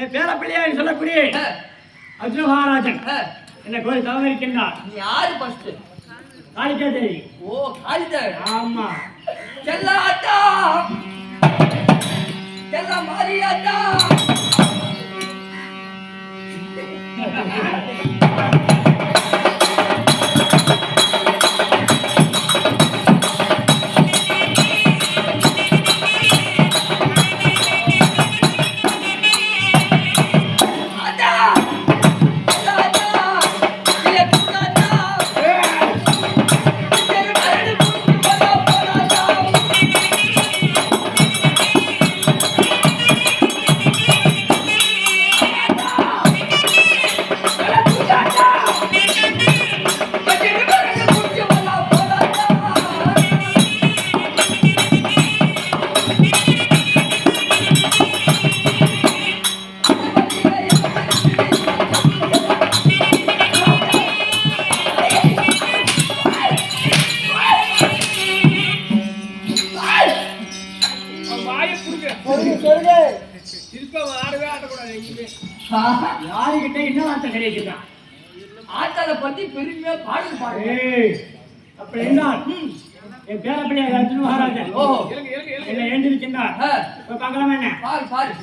என் பேர பிள்ளையார் சொல்லக்கூடிய அர்ஜுன மகாராஜன் என்ன கோரி தவறு இருக்கின்றார். நீ யாரு ஃபர்ஸ்ட்? காளிகா தேவி. ஓ காளிதேவி. ஆமா. செல்லாட்டா செல்ல மாரியாட்டா. யாருகிட்ட என்ன வார்த்தை கிடைக்குதா? ஆட்டாளை பத்தி பெருமையா பாடல் பாடு. அப்படி என்றால் என் பேர பிள்ளையார் அர்ஜுன மகாராஜன் என்ன எழுந்திருக்கின்றார். பார்க்கலாம் என்ன? பாரு பாரு.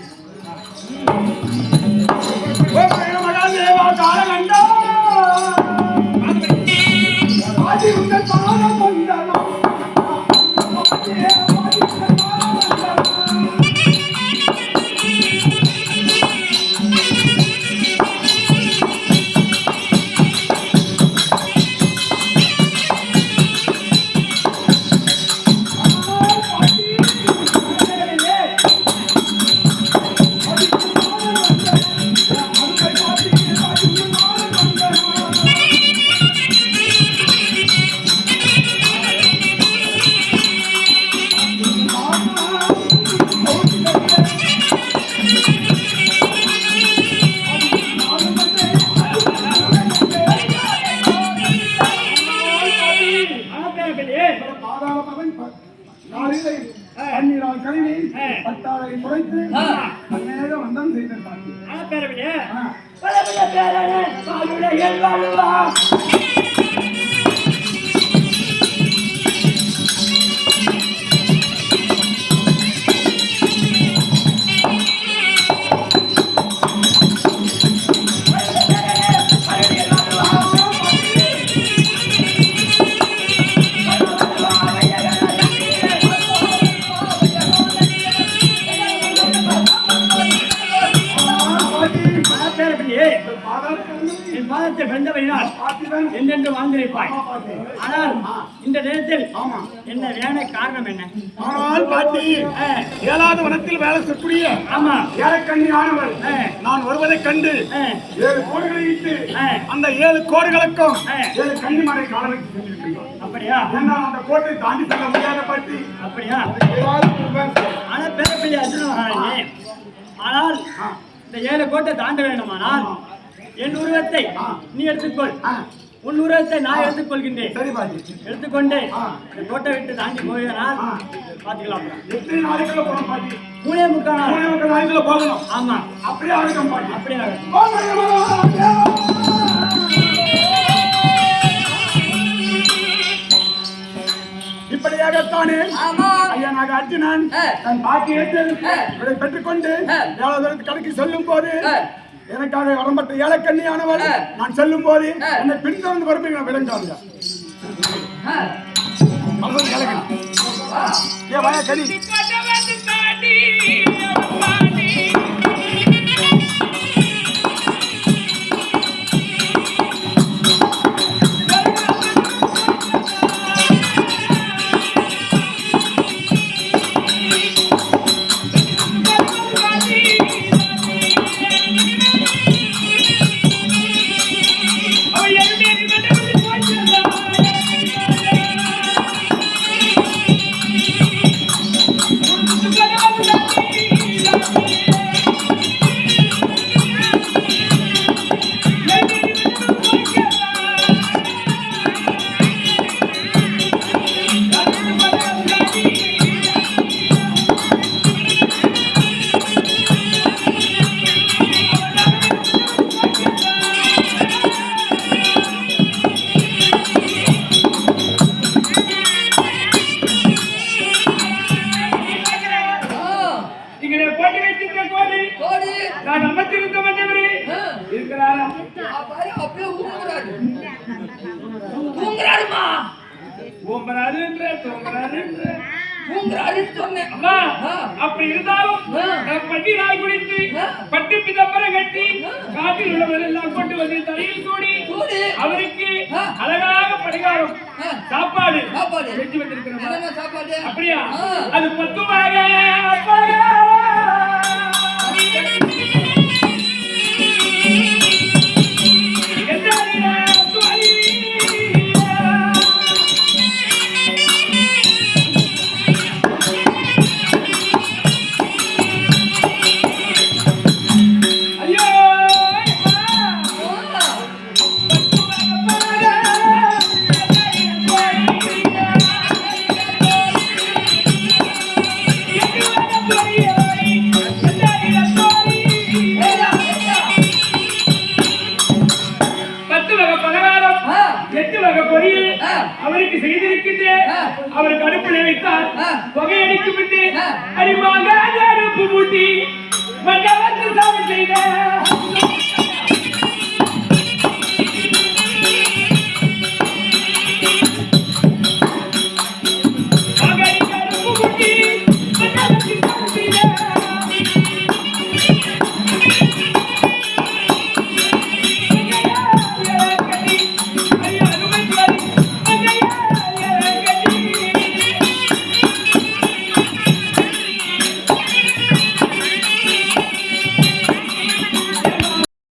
என்றென்று வாழ்ந்திருப்பாய். ஆனால் இந்த நேரத்தில் என்ன வேலை காரணம் என்ன? ஆனால் பாட்டி, 7வது வனத்தில் வேலை செய்யக்கூடிய ஏலக்கண்ணி ஆனவர் நான் வருவதைக் கண்டு 7 கோடுகளை இட்டு அந்த 7 கோடுகளுக்கும் 7 கன்னிமாரை கால வைத்து சென்றிருக்கின்றோம். அப்படியா? அந்த கோட்டை தாண்டி செல்ல முடியாத பாட்டி. அப்படியா? ஆனால் பேரப்பிள்ளை அர்ஜுன மகாராஜே, ஆனால் இந்த 7 கோட்டை தாண்ட வேண்டுமானால் என் உருவத்தை நீ எடுத்துக்கொள், உன் உருவத்தை நான் எடுத்துக்கொள்கின்றேன். சரி பாட்டி. எடுத்துக்கொண்டு இந்த கோட்டை விட்டு தாண்டி போகிறால் பார்த்துக்கலாம். எத்தனை நாளைக்குள்ள போகணும் பாட்டி? 3.25 நாளைக்குள்ள போகணும். ஆமா, அப்படியே ஆகட்டும் பாட்டி. அப்படியே ஆகட்டும். இப்படியாகத்தானே ஐயா நாக அர்ஜுனன் தன் பாக்கியத்தில் இவரை பெற்றுக்கொண்டு 7வது கணக்கு சொல்லும் போது எனக்காக வரம்பட்ட ஏலக்கண்ணியானவள் நான் செல்லும் போது என்னை பின்தொடர்ந்து வரும்படி விளங்காங்க. ஏ வய கனி Thank you. அப்படியே ஊங்குறாரு. ஊங்குறாருமா. ஊங்குறாருன்னு சொன்னேன். அம்மா ஆ. அப்படி இருந்தாலும் ஆ. நான் பட்டி நாள் குடித்து ஆ. பட்டு பிதம்பரம் கட்டி காட்டில் உள்ளவரெல்லாம் கொண்டு வந்து தலையில் சூடி சூடு. அவருக்கு ஆ. அழகாக பரிகாரம் ஆ. சாப்பாடு சாப்பாடு. செஞ்சு வந்திருக்கிறோம். என்னம்மா சாப்பாடு? அப்படியா ஆ. அது பத்துமாக அப்பாயா. என்னடியா துவலி? ஐயோ அம்மா. பத்து வகை பலகாரம் ஆ. 8 வகை பொரியல் ஆ. அவருக்கு செய்திருக்கின்றேன். ஆ. அவருக்கு அடுப்பில் வைத்தார் ஆ. புகையடிக்கும் விட்டு ஆ. அடிமாக அடுப்பு மூட்டி மண்டபத்தில் சாமி செய்த